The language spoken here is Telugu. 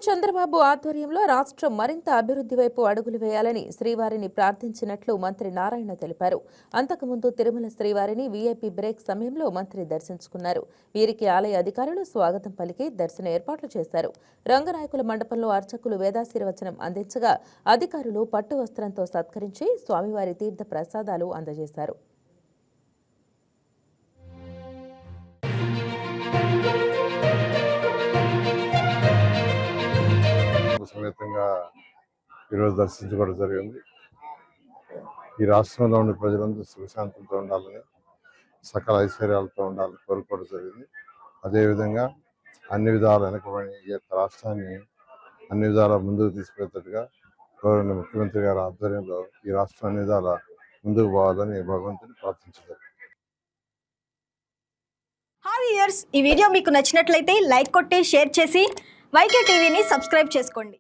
చంద్రబాబు ఆధ్వర్యంలో రాష్ట్రం మరింత అభివృద్ధి వైపు అడుగులు వేయాలని శ్రీవారిని ప్రార్థించినట్లు మంత్రి నారాయణ తెలిపారు. అంతకుముందు తిరుమల శ్రీవారిని వీఐపీ బ్రేక్ సమయంలో మంత్రి దర్శించుకున్నారు. వీరికి ఆలయ అధికారులు స్వాగతం పలికి దర్శన ఏర్పాట్లు చేశారు. రంగనాయకుల మండపంలో అర్చకులు వేదాశీర్వచనం అందించగా అధికారులు పట్టు వస్త్రంతో సత్కరించి స్వామివారి తీర్థ ప్రసాదాలు అందజేశారు. సమేతంగా ఈరోజు దర్శించుకోవడం జరిగింది. ఈ రాష్ట్రంలో ఉండే ప్రజలందరూ సుఖశాంతులతో ఉండాలని, సకల ఐశ్వర్యాలతో ఉండాలని కోరుకోవడం జరిగింది. అదేవిధంగా అన్ని విధాలు వెనకబడి ఈ యొక్క రాష్ట్రాన్ని అన్ని విధాల ముందుకు తీసుకెళ్తేట్టుగా గౌరవ ముఖ్యమంత్రి గారి ఆధ్వర్యంలో ఈ రాష్ట్రం అన్ని విధాల ముందుకు పోవాలని భగవంతుని ప్రార్థించారు. హాయ్ వ్యూయర్స్, ఈ వీడియో మీకు నచ్చినట్లయితే లైక్ కొట్టి షేర్ చేసి వైకే టీవీని సబ్స్క్రైబ్ చేసుకోండి.